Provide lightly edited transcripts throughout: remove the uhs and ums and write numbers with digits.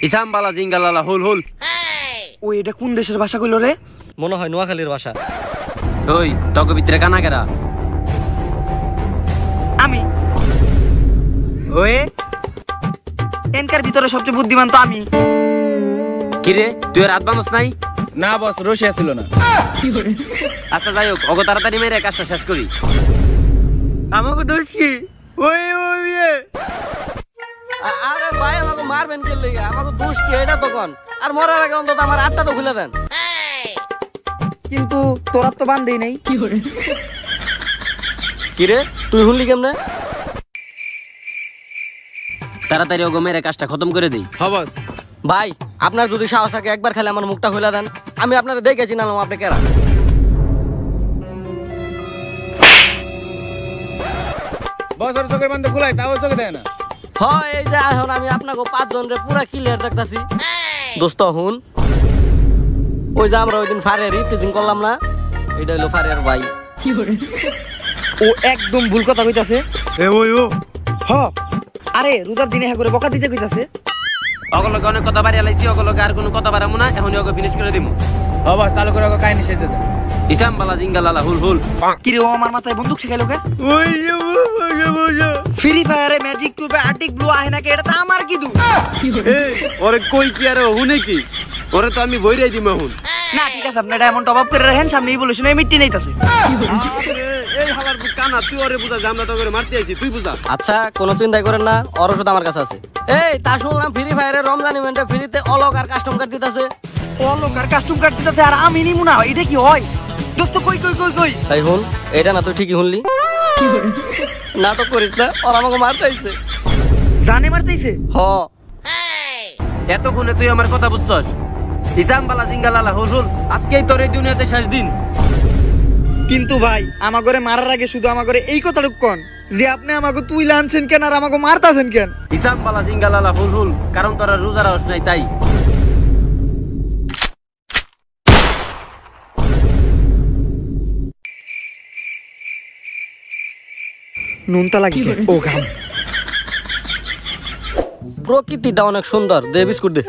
ইসাম বালা জিঙ্গালালা হুল হুল। ও এটা কোন দেশের ভাষা কইলো রে? মনে হয় নোয়াখালীর ভাষা। ওই তক ভিতরে কানা কেরা? আমি। ওই এনকার ভিতরে সবচেয়ে বুদ্ধিমান তো আমি। কিরে তুই রাত বানস নাই? না বস, রশিয়া ছিল না। আচ্ছা যাই হোক, অগ তাড়াতাড়ি মেরে কাজটা শেষ করি। আমাকে দোষ কি? ওই ওই আরে ভাই আমাকে মারবেন কে লেগে? আমাকে দোষ কি এটা তখন? আর মরার আগে অন্তত আমার আত্মা তো খুলে দেন। কিন্তু তোরা তো বান্ধেই নাই। কিরে তুই শুনলি কেমনে? তাড়াতাড়ি অগ মেরে কাজটা খতম করে দেই। হ্যাঁ বস। ভাই আপনার যদি সাহস থাকে একবার খালি আমার মুখটা খুলে দেন, আমি আপনারা দেখেছি না আপনি কেরা। বস ওর চোখের বান্ধব খুলাই, তাও চোখে দেয় না। হয় এই যে এখন আমি আপনাকে 5 জন রে পুরা ক্লিয়ার দেখতাছি। দোস্ত হুন, ওই যে আমরা ওই দিন ফায়ার রিপ্রেজেন্ট করলাম না, এটা হলো ফায়ার ভাই। ও একদম ভুল কথা কইতাছে। এ ওই ও হ আরে রোজার দিনে হ্যাঁ করে বকা দিতে কইতাছে। অগলকে অনেক কথা বাড়ি আলাইছি, অগলকে আর কোনো কথা বাড়াবো না, এখনই অগ ফিনিশ করে দিমু। হ্যাঁ বস, তাহলে করে ওকে কাহিনী শেষ দে। ইসাম বালা জিঙ্গালালা হুল হুল। কি রে ও আমার মাথায় বন্দুক শিখাইলো কে? ফ্রি ফায়ারে ম্যাজিক কিউবে আর্টিক ব্লু আহে নাকি? এটা তো আমার কি দু? এই ওরে কই কি আর হুনে কি? ওরে তো আমি বইরাই দিমু এখন। না ঠিক আছে, আপনি ডায়মন্ড টপ আপ করে রাখেন, সামনেই বলেছেন এই মিটটি নেইতাছে। এই হালার কানা তুই ওরে বুঝা, আমরা তো করে মারতে আইছি, তুই বুঝা। আচ্ছা কোনো চিন্তাই করেন না, ওর ওষুধ আমার কাছে আছে। এই তা শুনলাম ফ্রি ফায়ারের রমজান ইভেন্টে ফ্রিতে অলক আর কাস্টম কার্ড দিতেছে। অলক আর কাস্টম কার্ড দিতেছে আর আমি নিমু না, এটা কি হয়? দোস্ত কই কই কই কই? তাই হুন, এটা না তুই ঠিকই শুনলি। নাটক করিস না, ওর আমাকে মারতে আইছে। জানে মারতেইছে? হ এতক্ষণে তুই আমার কথা বুঝছস? ইসাম বালা জিঙ্গালালা হুল হুল, আজকেই তোর এই দুনিয়াতে শেষ দিন। কিন্তু ভাই আমাগরে মারার আগে শুধু আমাগরে এই কথাটুক কোন যে আপনি আমাকে তুই লানছেন কেন আর আমাকে মারতাছেন কেন? ইসাম বালা জিঙ্গালালা হুল হুল, কারণ তোরা রোজা রাখস নাই তাই। নুনতা লাগি ও ঘাম। প্রকৃতিটা অনেক সুন্দর, দে বিস্কুট দে।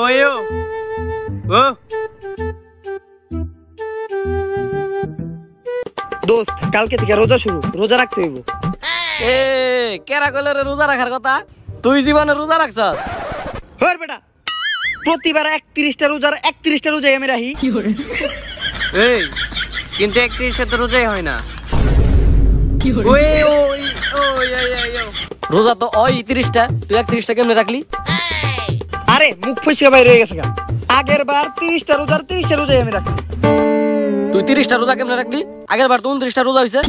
ওই ও ও দোস্ত কালকে থেকে রোজা শুরু, রোজা রাখতে হইব। এ কেরা কইলে রে রোজা রাখার কথা? তুই জীবনে রোজা রাখছস? হর বেটা প্রতিবার 31টা রোজার 31টা রোজাই আমি রাখি। এই কিন্তু 31 তো রোজাই হয় না। ওই ওই ওই রোজা তো ওই 30টা, তুই 31টা কেমনে রাখলি? আরে মুখ ফসকে বাইরে হয়ে গেছে গা। আগের বার 30টা রোজার 30টা রোজাই আমি রাখি। তুই 30টা রোজা কেমনে রাখলি? আগের বার তো 29টা রোজা হইছে।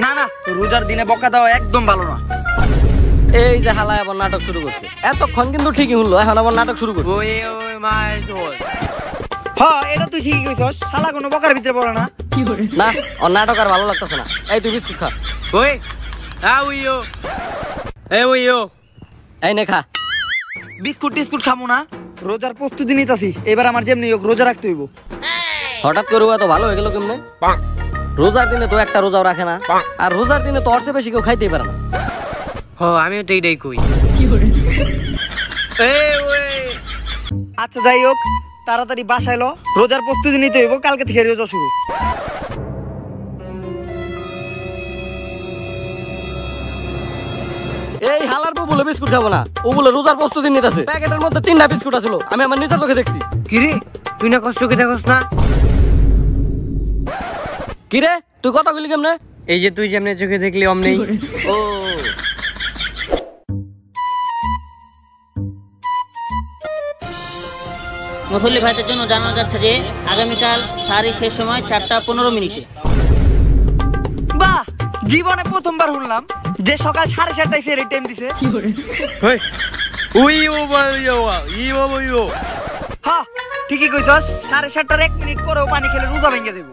না না রোজার দিনে বকা দেওয়া একদম ভালো না। এই যে হালায় আবার নাটক শুরু করছে। এতক্ষণ কিন্তু ঠিকই শুনলো, এখন আবার নাটক শুরু করছে। ওই ওই মাই জোর। হ্যাঁ এটা তুই ঠিকই কইছস, শালা কোনো বকার ভিতরে পড়ে না। না ওর নাটক আর ভালো লাগতেছে না। এই তুই বিস্কুট খা। ওই ওই ও ওই ও এই নে খা। বিস্কুট টিস্কুট খামু না, রোজার প্রস্তুতি নিতাছি। এবার আমার যেমনি হোক রোজা রাখতে হইব। হঠাৎ করে এত ভালো হয়ে গেল কেমনে? রোজার দিনে তো একটা রোজাও রাখে না, আর রোজার দিনে তো ওর চেয়ে বেশি কেউ খাইতেই পারে না। আমিও তো এইটাই কই। আচ্ছা যাই হোক তাড়াতাড়ি বাসায় লো, রোজার প্রস্তুতি নিতে হইব, কালকে থেকে রোজা শুরু। এই হালার বউ বলে বিস্কুট খাবো না, ও বলে রোজার প্রস্তুতি নিতেছে। প্যাকেটের মধ্যে 3টা বিস্কুট আছিল, আমি আমার নিজের চোখে দেখছি। কিরে তুই না কষ্ট করে দেখছ না? কিরে তুই কথা কইলি কেমনে? এই যে তুই যেমনে চোখে দেখলি অমনি। ও মুসল্লি ভাইদের জন্য জানানো যাচ্ছে যে আগামীকাল সারি শেষ সময় 4:15 বাহ জীবনে প্রথমবার শুনলাম যে সকাল 7:30টায় ফেরি টাইম দিছে। ওই ও ভাই ও হ্যাঁ ঠিকই কইছস, 7:30টার 1 মিনিট পরেও পানি খেলে রোজা ভেঙে দেব।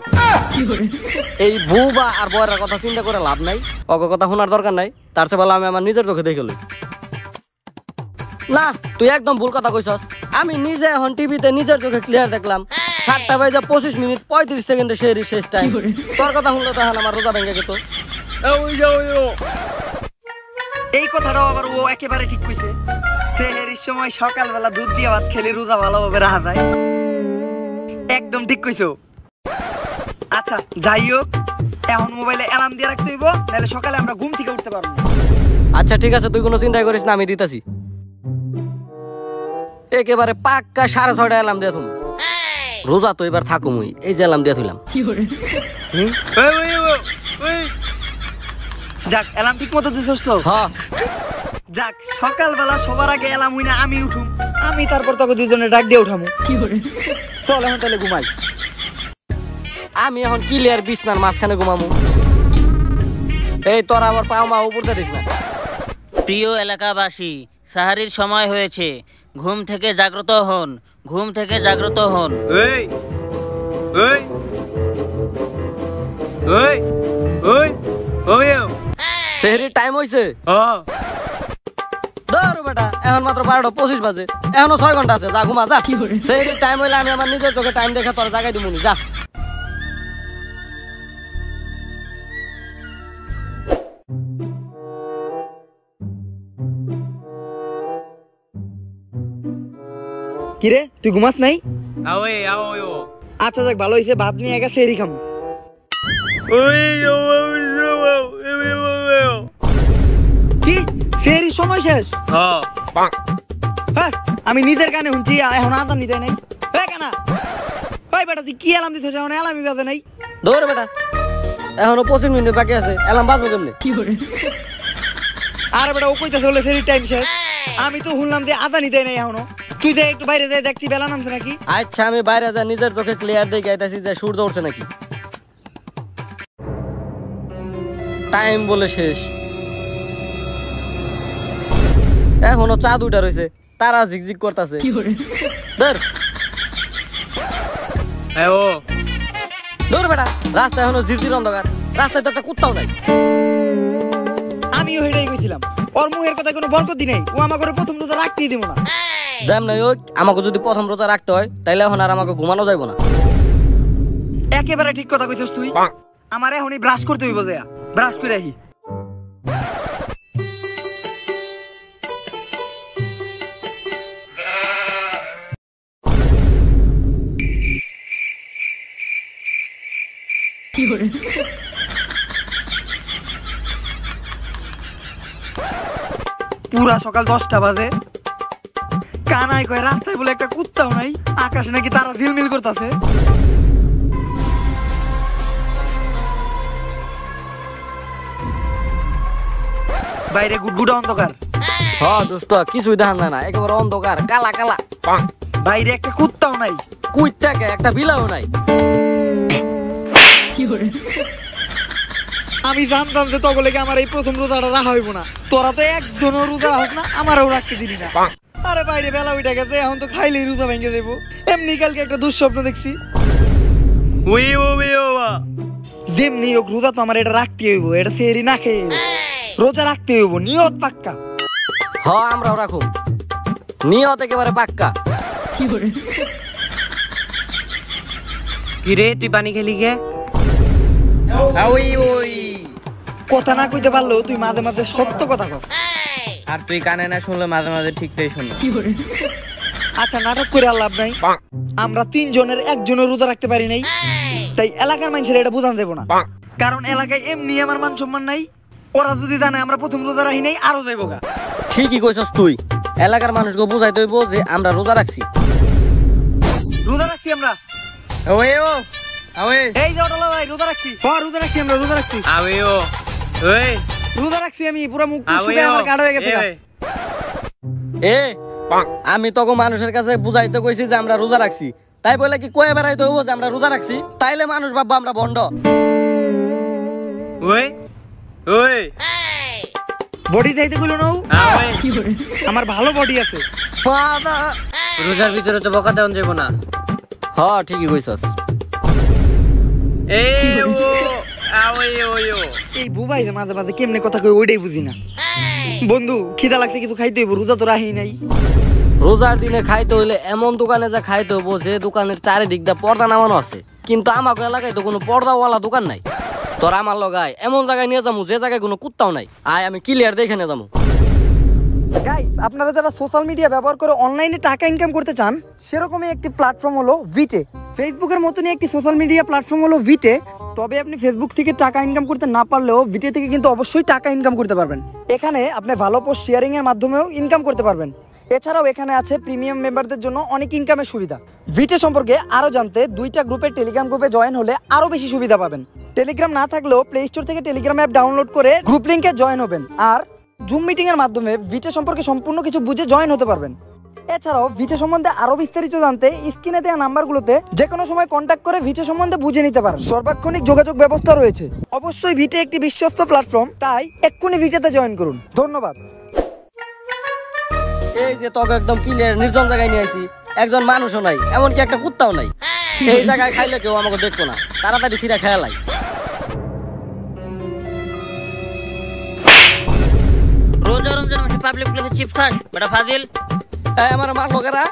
এই বউবা আর বউয়ের কথা চিন্তা করে লাভ নাই, অগ কথা শোনার দরকার নাই। তার চেয়ে ভালো আমি আমার নিজের চোখে দেখে লই। না তুই একদম ভুল কথা কইছস। আমি নিজে এখন টিভিতে নিজের চোখে ক্লিয়ার দেখলাম 7:25:35 সেহরি শেষ টাইম। তোর কথা শুনলে তো এখন আমার রোজা ভেঙে যেত। এই কথাটাও আবার ও একেবারে ঠিক কইছে। সেহেরির সময় সকালবেলা দুধ দিয়ে ভাত খেলে রোজা ভালোভাবে রাখা যায়। একদম ঠিক কইছো। আচ্ছা যাই হোক, এখন মোবাইলে অ্যালার্ম দিয়ে রাখতে হইব, নাহলে সকালে আমরা ঘুম থেকে উঠতে পারবো না। আচ্ছা ঠিক আছে, তুই কোনো চিন্তাই করিস না, আমি দিতাছি। একেবারে পাক্কা 6:30 অ্যালার্ম দিয়ে থুম। রোজা তো এবার থাকুমই, এই যে অ্যালার্ম দিয়ে থইলাম। যাক, অ্যালার্ম ঠিক মতো দিছস তো? হ্যাঁ। যাক, সকালবেলা সবার আগে অ্যালার্ম হই না আমি উঠুম, আমি তারপর তোকে দুজনে ডাক দিয়ে উঠামু। চল এখন তাহলে ঘুমাই। আমি এখন ক্লিয়ার বিছনার মাঝখানে ঘুমামু। এই তোরা আবার পাও মা উপর দিস না। প্রিয় এলাকাবাসী, সাহারির সময় হয়েছে, ঘুম থেকে জাগ্রত হন, ঘুম থেকে জাগ্রত হন। এই এই এই ওই ওই সেহরির টাইম হইছে। হ্যাঁ ধর বেটা, এখন মাত্র 12:25 বাজে, এখনো 6 ঘন্টা আছে, যা ঘুমা যা। সেহরির টাইম হইলে আমি আমার নিজের চোখে টাইম দেখে তোর জায়গায় দিমুনি, যা। কিরে তুই ঘুমাস নাই? আওয়ে আওয়ে আচ্ছা যাক, ভালো হইছে, ভাত নিয়ে একা সেহরি খামু। ওই কি সেহরির সময় শেষ? হ্যাঁ হ্যাঁ, আমি নিজের কানে শুনছি, এখন আদান নিতে নাই। হ্যাঁ কেনা ওই বেটা, তুই কি অ্যালার্ম দিছিস? এখন অ্যালার্মই বাজে নাই। ধর বেটা, এখনো 25 মিনিট বাকি আছে, অ্যালার্ম বাজবো কেমনে? আর বেটা ও কইতাছে বলে সেহরির টাইম শেষ, আমি তো শুনলাম যে আদা নিতে নাই এখনো। তুই যে একটু বাইরে যাই দেখছি বেলা নামছে নাকি। আচ্ছা আমি বাইরে যা, নিজের চোখে ক্লিয়ার দেখে আইতাছি যে সূর্য উঠছে নাকি। টাইম বলে শেষ, এখনো চাঁদ উঠা রয়েছে, তারা ঝিকঝিক করতেছে। ধর ও ধর বেটা, রাস্তা এখনো ঝিরঝির অন্ধকার, রাস্তায় তো একটা কুত্তাও নাই। আমিও হেঁটেই কইছিলাম, ওর মুখের কথা কোনো বরকত দি নাই, ও আমাকে প্রথম রোজা রাখতেই দিব না। যাম নাই ওই, আমাকে যদি প্রথম রোজা রাখতে হয় তাইলে এখন আর আমাকে ঘুমানো যাইব না। একেবারে ঠিক কথা কইছস তুই। আমার এখনই ব্রাশ করতে হইব, যা ব্রাশ করে আহি। পুরা সকাল 10টা বাজে, কানাই কয় রাস্তায় বলে একটা কুত্তাও নাই, আকাশে নাকি তারা ঝিলমিল করতেছে। বাইরে গুটগুটা অন্ধকার। হ্যাঁ দোস্ত, কিছুই দেখা যায় না, একেবারে অন্ধকার, কালা কালা। বাইরে একটা কুত্তাও নাই, কুইত্তাকে একটা বিলাও নাই। আমি জানতাম যে তগলে আমার এই প্রথম রোজাটা রাখা হইব না। তোরা তো একজনও রোজা হোক না, আমারও রাখতে দিবি না। আরে বাইরে বেলা উঠে গেছে, এখন তো খাইলেই রোজা ভেঙে দেবো। এমনি কালকে একটা দুঃস্বপ্ন দেখছি, ওই ও যেমনি হোক রোজা তো আমার এটা রাখতে হইব, এটা সেহরি না খেয়ে রোজা রাখতে হইব, নিয়ত পাক্কা। হ্যাঁ আমরাও রাখুম, নিয়ত একেবারে পাক্কা। কি রে তুই পানি খেলি গে? ওই ওই কথা না কইতে পারলেও তুই মাঝে মাঝে সত্য কথা কস। আর তুই কানে না শুনলে মাঝে মাঝে ঠিকটাই শুনো। আচ্ছা নাটক করে আর লাভ নাই, আমরা 3 জনের একজনের রোজা রাখতে পারি নাই, তাই এলাকার মানুষের এটা বোঝান দেবো না। কারণ এলাকায় এমনি আমার মান সম্মান নাই, ওরা যদি জানে আমরা প্রথম রোজা রাখি নাই আরো যাইব গা। ঠিকই কইছস তুই, এলাকার মানুষকে বুঝাইতে হইব যে আমরা রোজা রাখছি। রোজা রাখছি আমরা। ওই ও আওয়ে এই যে ওটা ভাই, রোজা রাখছি। হ্যাঁ রোজা রাখছি আমরা, রোজা রাখছি। আওয়ে ও ওই রোজা রাখছি আমি, পুরো মুখ আওয়ে শুকিয়ে আমার কাটা হয়ে গেছে গা। এ আমি তখন মানুষের কাছে বুঝাইতে কইছি যে আমরা রোজা রাখছি, তাই বলে কি কয়ে বেড়াইতে হইব যে আমরা রোজা রাখছি? তাইলে মানুষ ভাববো আমরা ভণ্ড। ওই ওই বডি চাইতে কইলো না ও? আওয়ে আমার ভালো বডি আছে। রোজার ভিতরে তো বকা দেওয়া যাবে না। হ্যাঁ ঠিকই কইছস। এই ও আওয়ে ওই ও এই বুবাই যে মাঝে মাঝে কেমনে কথা কই ওইটাই বুঝি না। বন্ধু খিদা লাগছে, কিছু খাইতে হইব, রোজা তো রাহি নাই। রোজার দিনে খাইতে হইলে এমন দোকানে যা খাইতে হইব যে দোকানের চারিদিক দিয়ে পর্দা নামানো আছে, কিন্তু আমাকে এলাকায় তো কোনো পর্দাওয়ালা দোকান নাই। তোর আমার লগায় এমন জায়গায় নিয়ে যাবো যে জায়গায় কোনো কুত্তাও নাই, আয় আমি ক্লিয়ার দেখে নিয়ে যাবো। গাইস, আপনারা যারা সোশ্যাল মিডিয়া ব্যবহার করে অনলাইনে টাকা ইনকাম করতে চান, সেরকমই একটি প্ল্যাটফর্ম হলো ভিটে। ফেসবুকের মতনই একটি সোশ্যাল মিডিয়া প্ল্যাটফর্ম হলো ভিটে। তবে আপনি ফেসবুক থেকে টাকা ইনকাম করতে না পারলেও ভিটে থেকে কিন্তু অবশ্যই টাকা ইনকাম করতে পারবেন। এখানে আপনি ভালো পোস্ট শেয়ারিং এর মাধ্যমেও ইনকাম করতে পারবেন। এছাড়াও এখানে আছে প্রিমিয়াম মেম্বারদের জন্য অনেক ইনকামের সুবিধা। ভিটে সম্পর্কে আরও জানতে 2টা গ্রুপের টেলিগ্রাম গ্রুপে জয়েন হলে আরও বেশি সুবিধা পাবেন। টেলিগ্রাম না থাকলেও প্লে স্টোর থেকে টেলিগ্রাম অ্যাপ ডাউনলোড করে গ্রুপ লিঙ্কে জয়েন হবেন। আর জুম মিটিং এর মাধ্যমে ভিটে সম্পর্কে সম্পূর্ণ কিছু বুঝে জয়েন হতে পারবেন। এছাড়াও ভিটে সম্বন্ধে আরো বিস্তারিত জানতে স্ক্রিনে দেওয়া নাম্বারগুলোতে যে কোনো সময় কন্ট্যাক্ট করে ভিটে সম্বন্ধে বুঝে নিতে পারেন। সর্বাক্ষণিক যোগাযোগ ব্যবস্থা রয়েছে। অবশ্যই ভিটে একটি বিশ্বস্ত প্ল্যাটফর্ম, তাই এক্ষুনি ভিটেতে জয়েন করুন। ধন্যবাদ। এই যে তোকে একদম ক্লিয়ার নির্জন জায়গায় নিয়ে আসি, একজন মানুষও নাই, এমনকি একটা কুত্তাও নাই। এই জায়গায় খাইলে কেউ আমাকে দেখতো না, তাড়াতাড়ি সিরা খেয়ালাই। রোজা রমজান মাসে পাবলিক প্লেসে চিপস খাস বেটা ফাজিল। আমার মার লোকেরা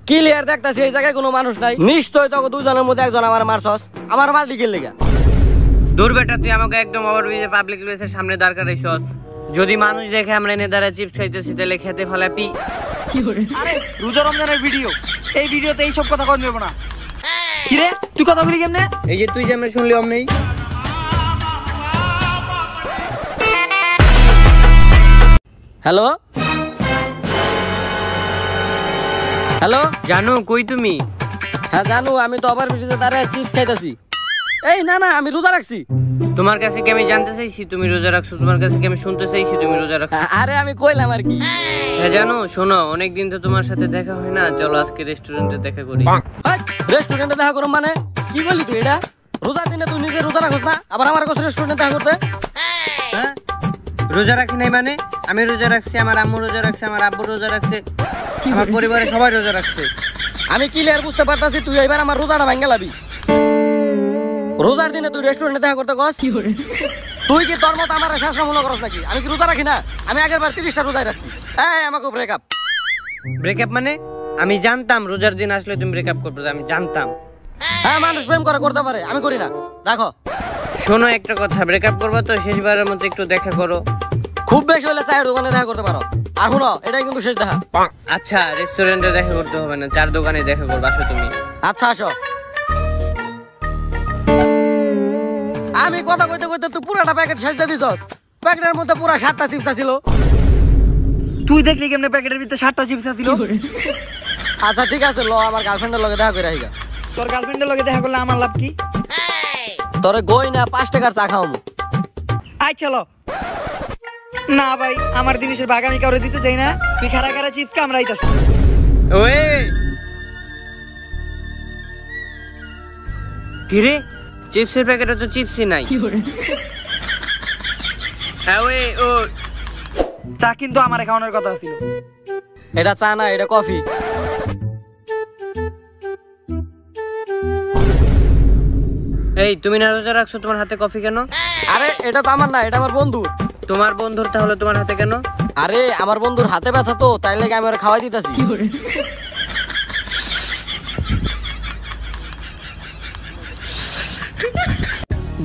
ক্লিয়ার দেখতেছি এই জায়গায় কোনো মানুষ নাই। নিশ্চয় তোকে দুজনের মধ্যে একজন আমার মারছস, আমার মার দিকে লেগা। দূর বেটা, তুই আমাকে একদম ওভারব্রিজে পাবলিক প্লেসের সামনে দাঁড় করাইছস। যদি মানুষ দেখে আমরা এনে দাঁড়া চিপস খাইতেছি তাহলে খেতে ফেলাপি। আরে রোজা রমজানের ভিডিও, এই ভিডিওতে এই সব কথা কন দেব না। কি রে, তুই কথা বলি কেমনে? এই যে তুই যেমন শুনলি অমনি। হ্যালো হ্যালো, জানো কই তুমি? হ্যাঁ জানো, আমি তো ওভার ব্রিজে দাঁড়ায় চিপস খাইতেছি। এই না না, আমি রোজা রাখছি। তোমার কাছে কি আমি জানতে চাইছি তুমি রোজা রাখছো? তোমার কাছে কি আমি শুনতে চাইছি তুমি রোজা রাখছো? আরে আমি কইলাম আর কি। হ্যাঁ জানো, শোনো, অনেকদিন তো তোমার সাথে দেখা হয় না, চলো আজকে রেস্টুরেন্টে দেখা করি। রেস্টুরেন্টে দেখা করুম মানে কি বললি তুই? এটা রোজার দিনে তুই নিজে রোজা রাখছ না, আবার আমার কাছে রেস্টুরেন্টে দেখা করতে? হ্যাঁ, রোজা রাখি নাই মানে? আমি রোজা রাখছি, আমার আম্মু রোজা রাখছে, আমার আব্বু রোজা রাখছে, আমার পরিবারের সবাই রোজা রাখছে। আমি ক্লিয়ার বুঝতে পারতাছি তুই এবার আমার রোজাটা ভাঙ্গা লাবি। রোজার দিনে তুই রেস্টুরেন্টে দেখা করতে কস? তুই কি তোর মতো আমার শাসন মনে করস নাকি? আমি কি রোজা রাখি না? আমি আগের বার 30টা রোজায় রাখছি। এই আমাকে ব্রেকআপ। ব্রেকআপ মানে? আমি জানতাম রোজার দিন আসলে তুমি ব্রেকআপ করবে, আমি জানতাম। হ্যাঁ, মানুষ প্রেম করতে পারে, আমি করি না। রাখো। শোনো একটা কথা, ব্রেকআপ করবো তো শেষবারের মতো একটু দেখা করো। খুব বেশি হলে চায়ের দোকানে দেখা করতে পারো। আর শুনো, এটাই কিন্তু শেষ দেখা। আচ্ছা, রেস্টুরেন্টে দেখা করতে হবে না, চার দোকানে দেখা করবো, আসো তুমি। আচ্ছা আসো। আমি কথা কইতে কইতে তুই পুরাটা প্যাকেট শেষ দিয়ে দিছস। প্যাকেটের মধ্যে পুরা 7টা চিপস ছিল। তুই দেখলি কেমনে প্যাকেটের ভিতরে 7টা চিপস ছিল? আচ্ছা ঠিক আছে, ল আমার গার্লফ্রেন্ডের লগে দেখা করে আইগা। তোর গার্লফ্রেন্ডের লগে দেখা করলে আমার লাভ কি? তোরে গই না 5 টাকার চা খাওয়ামু। আই চলো। না ভাই, আমার জিনিসের ভাগ আমি কাউরে দিতে চাই না। তুই খারা খারা চিপস কামড়াইতাছিস। ওয়ে কিরে, চিপসের প্যাকেটে তো চিপসই নাই। হ্যাঁ ওয়ে, ও চা কিন্তু আমার খাওয়ানোর কথা ছিল। এটা চা না, এটা কফি। এই তুমি না রোজা রাখছো, তোমার হাতে কফি কেন? আরে এটা তো আমার না, এটা আমার বন্ধুর। তোমার বন্ধুর, তাহলে তোমার হাতে কেন? আরে আমার বন্ধুর হাতে ব্যথা তো, তাই লাগে আমি ওরে খাওয়াই দিতাছি।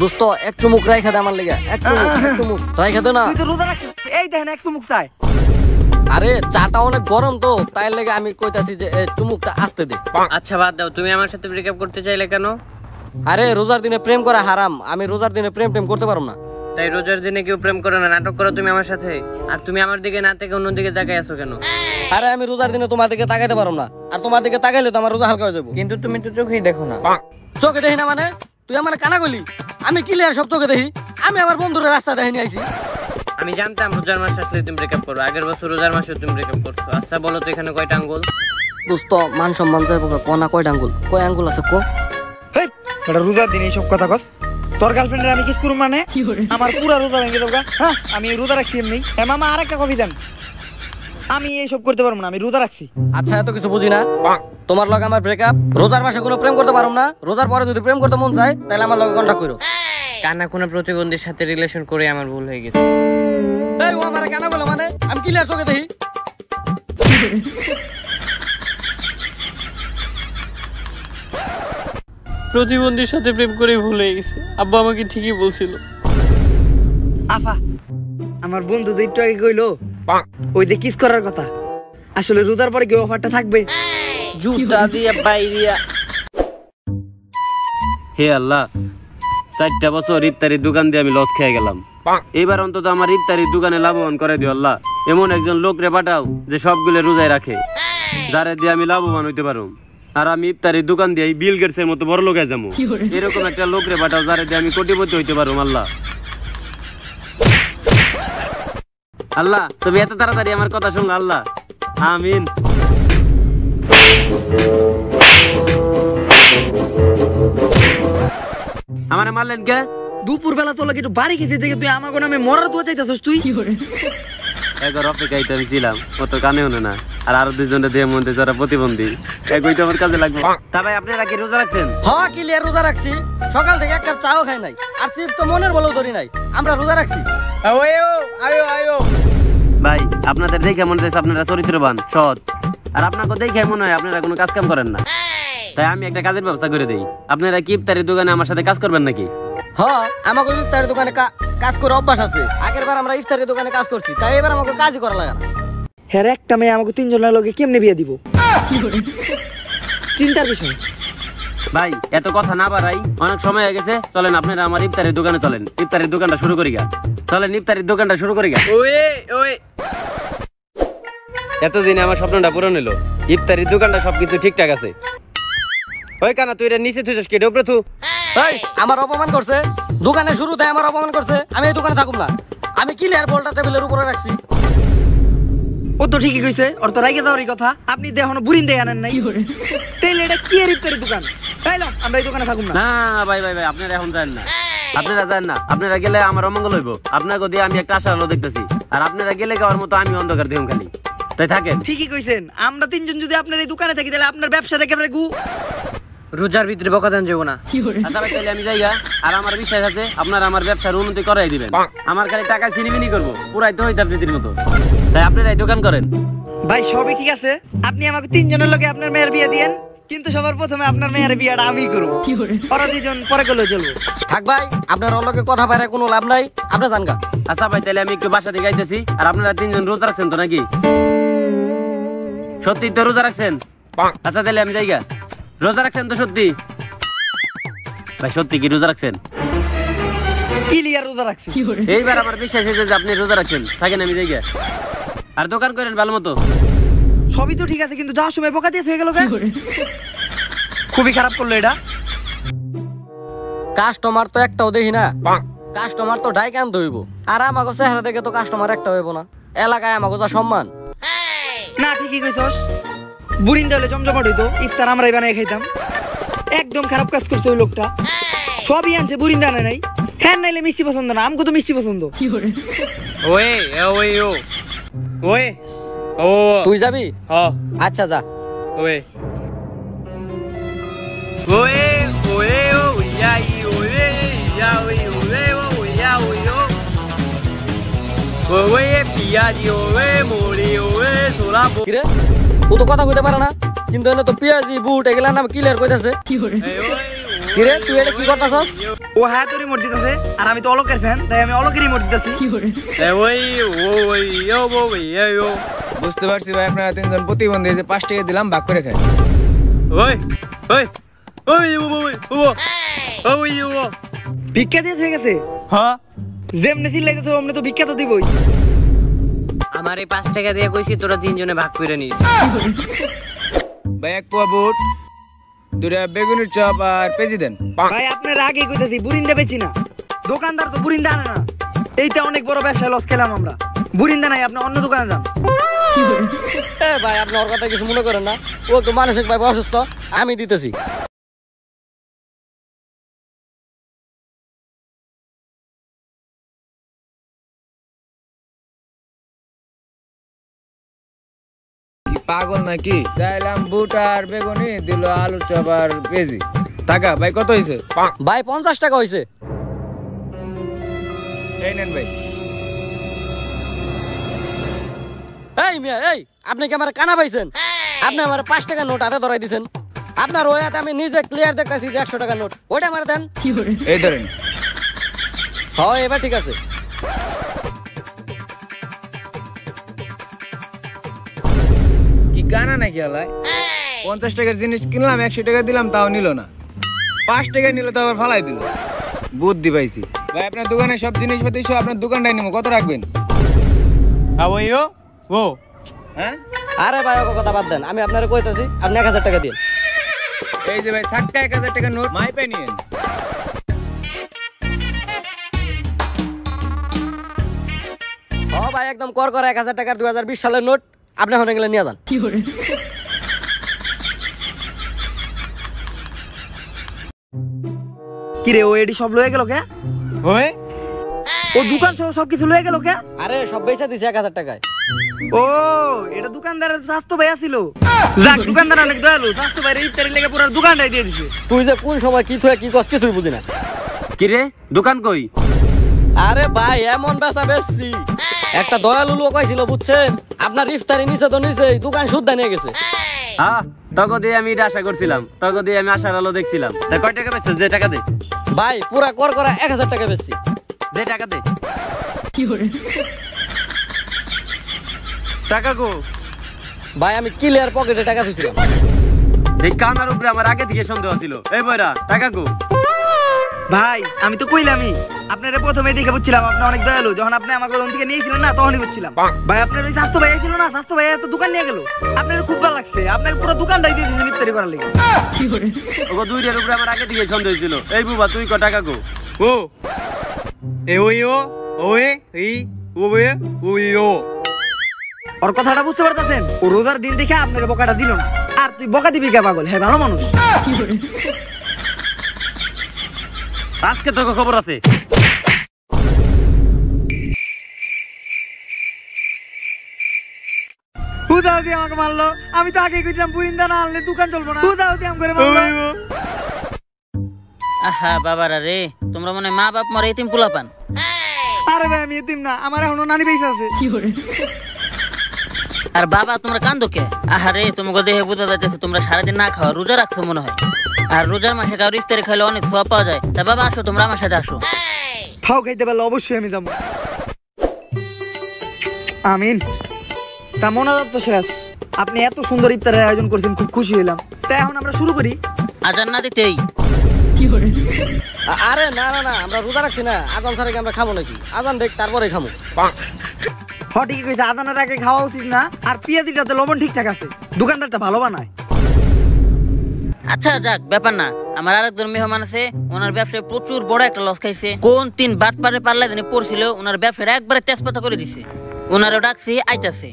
দোস্ত এক চুমুক রাইখা দে আমার লেগে, এক চুমুক রাইখা দে না। তুই তো রোজা রাখছিস, এই দেখেন এক চুমুক চাই। আরে চাটা অনেক গরম তো, তাই লেগে আমি কইতাছি যে চুমুকটা আসতে দে। আচ্ছা বাদ দাও, তুমি আমার সাথে ব্রেকআপ করতে চাইলে কেন? আরে রোজার দিনে প্রেম করা হারাম, আমি রোজার দিনে প্রেম করতে পারবো না। তাই রোজার দিনে কেউ প্রেম করে না, নাটক করো তুমি আমার সাথে। আর তুমি আমার দিকে না থেকে অন্যদিকে তাকাই আছো কেন? আরে আমি রোজার দিনে তোমার দিকে তাকাইতে পারবো না, আর তোমার দিকে তাকাইলে তো আমার রোজা হালকা হয়ে যাবো। কিন্তু তুমি তো চোখেই দেখো না। চোখে দেখি না মানে? তুই আমার কানা গলি, আমি ক্লিয়ার সব চোখে দেখি। আমি আমার বন্ধুরা রাস্তা দেখিনি আইছি। আমি জানতাম রোজার মাস আসলে তুমি ব্রেকআপ করো, আগের বছর রোজার মাসে তুমি ব্রেকআপ করছো। আচ্ছা বলো তো এখানে কয়টা আঙ্গুল? দোস্ত মান সম্মান যাইব, কোনা কয়টা আঙ্গুল? কয় আঙ্গুল আছে কো? হেই, এটা রোজার দিন এই সব কথা কস। তোর গার্লফ্রেন্ডের আমি কিস করব মানে? আমার পুরা রোজা ভেঙে দেবো। হ্যাঁ, আমি রোজা রাখছি এমনি। হ্যাঁ মামা, আরেকটা কফি দেন। আমি এইসব করতে পারবো না, আমি রোজা রাখছি। আচ্ছা এত কিছু বুঝি না। তোমার লগে আমার ব্রেকআপ। রোজার মাসে কোনো প্রেম করতে পারো না, রোজার পরে যদি প্রেম করতে মন চায় তাহলে আমার লগে কন্টাক্ট করো। কানা কোনো প্রতিবন্ধীর সাথে রিলেশন করে আমার ভুল হয়ে গেছে। এই ও আমার কানা গেল মানে? আমি ক্লিয়ার চোখে দেখি। প্রতিবন্ধীর সাথে প্রেম করে ভুল হয়ে গেছে, আব্বা আমাকে ঠিকই বলছিল। আফা আমার বন্ধু যে একটু আগে কইলো ওই যে কিস করার কথা, আসলে রোজার পরে কি অফারটা থাকবে? জুতা দিয়ে বাইরিয়া হে আল্লাহ, 4টা বছর ইফতারির দোকান দিয়ে আমি লস খেয়ে গেলাম। এবার অন্তত আমার ইফতারির দোকানে লাভবান করে দিও আল্লাহ। এমন একজন লোক রে পাঠাও যে সবগুলো রোজায় রাখে, যারে দিয়ে আমি লাভবান হইতে পারো। আর আমি ইফতারির দোকান দিয়ে বিল গেটসের মতো বড় লোক হয়ে যাবো। এরকম একটা লোক রে পাঠাও যারে দিয়ে আমি কোটিপতি হইতে পারো আল্লাহ। আল্লাহ তুমি এত তাড়াতাড়ি আমার কথা শুনলা আল্লাহ, আমিন। আমারে মারলেন কে? দুপুর বেলা তো লাগে একটু বাড়ি খেতে থেকে তুই আমাকে নামে মরার দোয়া চাইতেছস তুই? একবার অপেক্ষায় তো আমি ছিলাম, ও তো কানে হনে না। আর আরো দুইজনের দেহের মধ্যে যারা প্রতিবন্ধী, একই তো আমার কাজে লাগবে। তা ভাই আপনারা কি রোজা রাখছেন? হ্যাঁ ক্লিয়ার রোজা রাখছি, সকাল থেকে এক কাপ চাও খাই নাই, আর চিপ তো মনের বলেও ধরি নাই। আমরা রোজা রাখছি। ভাই আপনাদের দেখে মনে হচ্ছে আপনারা চরিত্রবান, সৎ। আর আপনাকে দেখে মনে হয় আপনারা কোনো কাজ কাম করেন না। তাই আমি একটা কাজের ব্যবস্থা করে দেই। আপনারা কি ইফতারের দোকানে আমার সাথে কাজ করবেন নাকি? হ্যাঁ আমাকে ইফতারের দোকানে কাজ করে অভ্যাস আছে। আগের বার আমরা ইফতারের দোকানে কাজ করছি, তাই এবার আমাকে কাজই করা লাগে না। হ্যাঁ একটা মেয়ে আমাকে 3 জনের লোকে কেমনে বিয়ে দিব? চিন্তার বিষয়। ভাই এত কথা না বাড়াই, অনেক সময় হয়ে গেছে। চলেন আপনারা আমার ইফতারের দোকানে চলেন, ইফতারের দোকানটা শুরু করি গা। চলেন ইফতারের দোকানটা শুরু করি গা। এতদিনে আমার স্বপ্নটা পূরণ হলো, ইফতারির দোকানটা সবকিছু ঠিকঠাক আছে। ওই কানা তুই এটা নিচে তুই কেটে উপরে থু। এই আমার অপমান করছে, দোকানে শুরুতে আমার অপমান করছে। আমি এই দোকানে থাকুম না। আমি ক্লিয়ার বলটা টেবিলের উপরে রাখছি। ও তো ঠিকই কইছে, ওর তো রাইগে যাওয়ারই কথা। আপনি দেখো বুড়িন দিয়ে আনেন নাই, তাইলে এটা কি এর ইফতারের দোকান? তাইলো আমরা এই দোকানে থাকুম না। না ভাই ভাই ভাই আপনারা এখন যান না, আপনারা যান না। আপনারা গেলে আমার অমঙ্গল হইব। আপনাকে দিয়ে আমি একটা আশার আলো দেখতেছি, আর আপনারা গেলে গাওয়ার মতো আমি অন্ধকার দেখুন খালি। তাই থাকেন। ঠিকই কইছেন, আমরা 3 জন যদি আপনার এই দোকানে থাকি তাহলে আপনার ব্যবসাটা কেমনে গু? রোজার ভিতরে বকা দেন যাবো না। আচ্ছা ভাই তাহলে আমি যাইয়া, আর আমার বিশ্বাস আছে আপনারা আমার ব্যবসার উন্নতি করাই দিবেন। আমার খালি টাকা চিনিমিনি করবো, পুরাই তো হইতে আপনাদের মতো। তাই আপনারা এই দোকান করেন। ভাই সবই ঠিক আছে, আপনি আমাকে 3 জনের লোকে আপনার মেয়ের বিয়ে দিয়েন, কিন্তু সবার প্রথমে আপনার মেয়ের বিয়েটা আমি করব। ওরা 2 জন পরে করলে চলবো। থাক ভাই, আপনার অলোকে কথা বাইরে কোনো লাভ নাই। আপনি জান গা। আচ্ছা ভাই তাহলে আমি একটু বাসা থেকে আইতেছি। আর আপনারা 3 জন রোজা রাখছেন তো নাকি? সত্যি তো রোজা রাখছেন? আচ্ছা তাহলে আমি যাইগা। রোজা রাখছেন তো সত্যি? ভাই সত্যি কি রোজা রাখছেন? ক্লিয়ার রোজা রাখছি। এইবার আমার বিশ্বাস হয়েছে যে আপনি রোজা রাখছেন। থাকেন আমি যাইগা। আর দোকান করেন ভালো মতো। সবই তো ঠিক আছে, কিন্তু যাওয়ার সময় বোকা দিয়ে হয়ে গেল। খুবই খারাপ করলো এটা। কাস্টমার তো একটাও দেখি না, কাস্টমার তো ডাইকে আনতে হইব। আর আমাকে চেহারা দেখে তো কাস্টমার একটা হইব না। এলাকায় আমাকে যা সম্মান। না ঠিকই কইছস, বুড়িন ডালে জমজমাট হইতো, ইফতার আমরাই বানাই খাইতাম। একদম খারাপ কাজ করছে ওই লোকটা। সবই আনছে, বুড়িন দানে নাই। হ্যাঁ নাইলে মিষ্টি পছন্দ না, আমগো তো মিষ্টি পছন্দ। তুই যাবি? আচ্ছা যা। কিরে ও তো কথা কইতে পারে না, কিন্তু এনে তো পেঁয়াজি বুট এগুলা নাম ক্লিয়ার কইতাছে। কিরে তুই এটা কি করতাছস? ও হ্যাঁ তোরই মোট দিতেছে, আর আমি তো অলোকের ফ্যান, তাই আমি অলোকেরই মোট দিতেছি। বুঝতে পারছি ভাই, আপনারা 3 জন প্রতিবন্ধী, যে 5 টাকা দিলাম ভাগ করে খাই। ভিক্ষা দিয়ে হয়ে গেছে। হ্যাঁ যেমনি চিল্লাইতেছে অমনি তো ভিক্ষা তো দিবই। আমার এই 5 টাকা দিয়ে কইছি তোরা 3 জনে ভাগ করে নিস। ভাই 1 পোয়া বুট, 2টা বেগুনের চপ আর পেঁয়াজি দেন। ভাই আপনার আগে কইতাছি বুড়িন্দা বেচি না, দোকানদার তো বুড়িন্দা আনে না। এইটা অনেক বড় ব্যবসায় লস খেলাম আমরা। বুড়িন্দা নাই, আপনি অন্য দোকানে যান। ভাই আপনি ওর কথা কিছু মনে করেন না, ও তো মানসিক ভাবে অসুস্থ, আমি দিতেছি। পাগল নাকি? চাইলাম বুট আর বেগুনি, দিল আলুর চপ আর পেঁয়াজি। টাকা ভাই কত হয়েছে? ভাই 50 টাকা হয়েছে। এই নেন ভাই। এই মিয়া এই, আপনি কি আমার কানা পাইছেন? আপনি আমার 5 টাকা নোট হাতে ধরাই দিছেন। আপনার ওই হাতে আমি নিজে ক্লিয়ার দেখতেছি যে 100 টাকা নোট, ওইটা আমার দেন। এই ধরেন। হয় এবার ঠিক আছে। গানা নাকি আলাই 50 টাকার জিনিস কিনলাম 100 টাকা দিলাম তাও নিল না, 5 টাকা নিল তো আবার ফালাই দিল। বুদ্ধি পাইছি ভাই, আপনার দোকানে সব জিনিসপাতি সব আপনার দোকানটাই নিবো, কত রাখবেন? হ্যাঁ আরে ভাই ওকে কথা বাদ দেন, আমি আপনারে কইতাছি আপনি 1000 টাকা দিন। এই যে ভাই ছাক্কা 1000 টাকা নোট মাইপে নিয়েন। ও ভাই একদম কর 1000 টাকার 2020 সালের নোট, আপনি হনে গেলে নিয়ে যান। কি রে, ও এডি সব লয়ে গেল কে? ওই ও দোকান সহ সবকিছু লয়ে গেল কে? আরে সব বেচা দিছি 1000 টাকায়। ও এটা দোকানদারের স্বাস্থ্য ভাই ছিল। যাক, দোকানদার অনেক দয়ালু, স্বাস্থ্য ভাই ইফতারি লেগে পুরো দোকানটাই দিয়ে দিছে। তুই যে কোন সময় কি থুয়ে কি কস কিছুই বুঝি না। কি রে, দোকান কই? আরে ভাই এমন বেচা বেচছি, একটা দয়ালু লোক কইছিল বুঝছেন, আপনার ইফতারি নিচে তো নিচে দোকান শুদ্ধা নিয়ে গেছে। হ্যাঁ, তখন দিয়ে আমি এটা আশা করছিলাম, তখন দিয়ে আমি আশার আলো দেখছিলাম। তা কয় টাকা বেচছিস? দে টাকা দে। ভাই পুরা কর 1000 টাকা বেচছি। দে টাকা দে। টাকা গো ভাই আমি ক্লিয়ার পকেটে টাকা দিছিলাম। এই কানার উপরে আমার আগে থেকে সন্দেহ ছিল। এই বয়রা টাকা গো। ভাই আমি তো কইলামই, আপনারা প্রথমে দেখে বুঝছিলাম আপনি অনেক দয়ালু। যখন আপনি আমাকে লোন থেকে নিয়েছিলেন না, তখনই বুঝছিলাম। ভাই আপনার ওই স্বাস্থ্য ভাই ছিল না, স্বাস্থ্য ভাই তো দোকান নিয়ে গেল, আপনার খুব ভালো লাগছে। আপনাকে পুরো দোকানটাই দিয়ে দিয়েছেন ইফতারি করার লেগে। ওগো দুইটার উপরে আমার আগে থেকে সন্দেহ ছিল। এই বুবা তুই ক টাকা গো। ও এ ওই ও ওই এই ওই ওই ও ওর কথাটা বুঝতে পারতেছেন? ও রোজার দিন দেখে আপনার বকাটা দিল না, আর তুই বকা দিবি কে পাগল? হ্যাঁ ভালো মানুষ। আজকে তোকে খবর আছে। হুদাও দিয়ে আমাকে মারলো। আমি তো আগে কইছিলাম বুরিন্দা না আনলে দোকান চলবো না। হুদাও দিয়ে আমাকে মারলো। আহা বাবারা রে, তোমরা মনে হয় মা বাপ মরে এতিম পোলা পান। আরে ভাই আমি এতিম না, আমার এখনো নানি বেঁচে আছে। আর বাবা তোমরা কান্দো কে? আহারে তোমাকে দেখে বোঝা যাচ্ছে তোমরা সারাদিন না খাওয়া রোজা রাখছো মনে হয়। আর রোজার মাসে কারো ইফতারি খাইলে অনেক সওয়াব পাওয়া যায়। তা বাবা আসো, তোমরা আমার সাথে আসো। খাও খাইতে পারলে অবশ্যই আমি যাবো। আমিন। তা মোনাজাত তো শেষ, আপনি এত সুন্দর ইফতারের আয়োজন করছেন, খুব খুশি হলাম। তা এখন আমরা শুরু করি। আজান না দিতেই। আরে না না না, আমরা রোজা রাখছি না, আজান ছাড়া কি আমরা খাবো নাকি? আজান দেখ তারপরে খাবো। ঠিকই কইছে, আদানের আগে খাওয়া উচিত না। আর পেঁয়াজিটাতে লবণ ঠিকঠাক আছে, দোকানদারটা ভালো বানায়। আচ্ছা যাক, ব্যাপার না। আমার আরেকজন মেহমান আছে, ওনার ব্যবসায় প্রচুর বড় একটা লস খাইছে। কোন 3 বাটপারে পাল্লা দিনে পড়ছিল, ওনার ব্যবসাটা একবারে তেজপাতা করে দিছে। ওনারও ডাকছি, আইতাছে।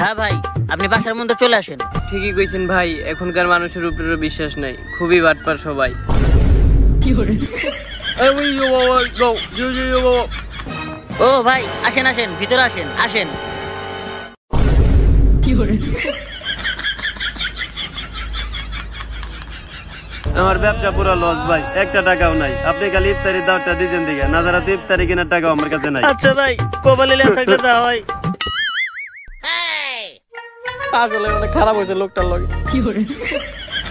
হ্যাঁ ভাই, আপনি বাসার মধ্যে চলে আসেন। ঠিকই কইছেন ভাই, এখনকার মানুষের উপরে বিশ্বাস নাই, খুবই বাটপার সবাই। ও ভাই আসেন আসেন, ভিতরে আসেন আসেন। আমার ব্যবসা পুরো লস ভাই, একটা টাকাও নাই। আপনি খালি ইফতারি দাওয়াতটা দিয়েছেন দিকে, না যারা তো ইফতারি কেনার টাকাও আমার কাছে নাই। আচ্ছা ভাই, কপালে লেখা করে দেওয়া হয়। আসলে অনেক খারাপ হয়েছে লোকটার লগে।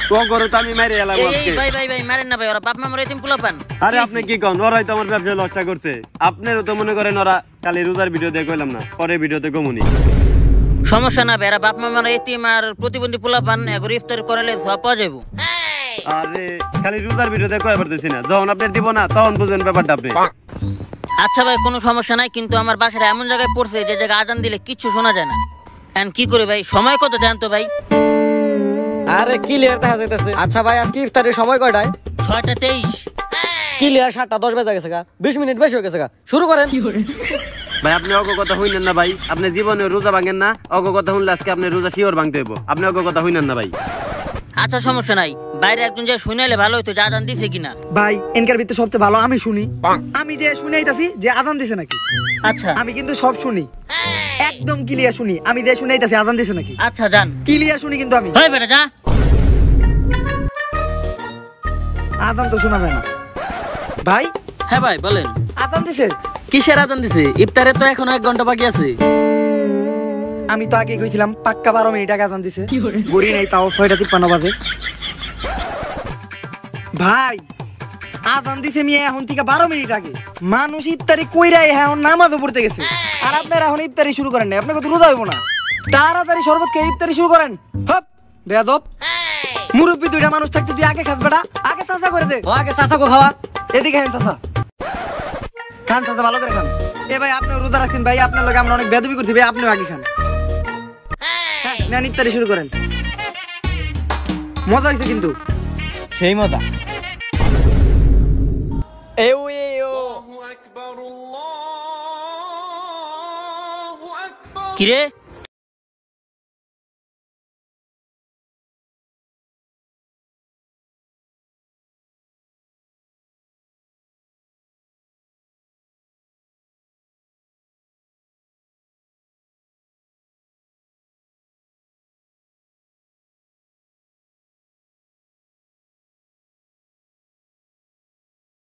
তো করো তো আমি মাইরে এলাম এই আজকে। ভাই ভাই ভাই মারেন না ভাই, ওরা বাপ মা মরে এতিম পোলা পান। আরে আপনি কি কোন? ওরাই তো আমার ব্যবসা লসটা করছে। আপনারও তো মনে করেন ওরা কালি রোজার ভিডিও দিয়ে কইলাম না, পরে ভিডিওতে কমুনি। সমস্যা না, বেড়া বাপ মা মরে এতিম আর প্রতিবন্ধী পোলা পান, এগরে ইফতার করালে সব পাওয়া যাবো। আরে খালি রোজার ভিডিও দিয়ে কই পারতেছি না, যখন আপনি দিব না তখন বুঝেন ব্যাপারটা আপনি। আচ্ছা ভাই কোনো সমস্যা নাই, কিন্তু আমার বাসাটা এমন জায়গায় পড়ছে যে জায়গায় আজান দিলে কিচ্ছু শোনা যায় না। এখন কি করে ভাই, সময় কত দেন তো ভাই? আরে ক্লিয়ার দেখা যাইতেছে। আচ্ছা ভাই আজকে ইফতারের সময় কয়টায়? 6:23। ক্লিয়ার 7:10 বেজে গেছে গা, 20 মিনিট বেশি হয়ে গেছে গা। শুরু করেন। ভাই আপনি অগ কথা হইনেন না ভাই, আপনি জীবনে রোজা ভাঙেন না। অগ কথা শুনলে আজকে আপনি রোজা শিওর ভাঙতে হইব। আপনি অগ কথা হইনেন না ভাই। আচ্ছা সমস্যা নাই, বাইরে একজন যে শুনাইলে ভালো হইতো যে আজান দিছে কিনা। ভাই এনকার ভিতরে সবচেয়ে ভালো আমি শুনি। আমি যে শুনাইতাছি যে আজান দিছে নাকি, আচ্ছা আমি কিন্তু সব শুনি, একদম ক্লিয়ার শুনি। আমি যে শুনাইতাছি আজান দিছে নাকি, আচ্ছা যান। ক্লিয়ার শুনি কিন্তু আমি। হয় বেটা যা। আজান তো শোনা যায় না। ভাই হ্যাঁ ভাই বলেন। আজান দিছে? কিসের আজান দিছে? ইফতারে তো এখনো 1 ঘন্টা বাকি আছে। আমি তো আগে কইছিলাম পাক্কা 12 মিনিট আগে আজান দিছে। গড়ি নাই তাও 6:53 বাজে। ভাই আজান দিছে মিয়া এখন থেকে 12 মিনিট আগে। মানুষ ইফতারি কইরা এখন নামাজও পড়তে গেছে, আর আপনারা এখন ইফতারি শুরু করেন না। আপনাকে তো রোজা হইব না। তাড়াতাড়ি শরবত খেয়ে ইফতারি শুরু করেন। হপ বেয়াদব, মুরব্বি দুইটা মানুষ থাকতে তুই আগে খাস বেটা, আগে চাচা করে দে। ও আগে চাচাকে খাওয়া। এদিকে খান চাচা, খান চাচা ভালো করে খান। এ ভাই আপনি রোজা রাখছেন ভাই, আপনার লগে আমরা অনেক বেয়াদবি করছি ভাই, আপনিও আগে খান। হ্যাঁ নেন ইফতারি শুরু করেন। মজা হয়েছে কিন্তু। সেই মজা। কিরে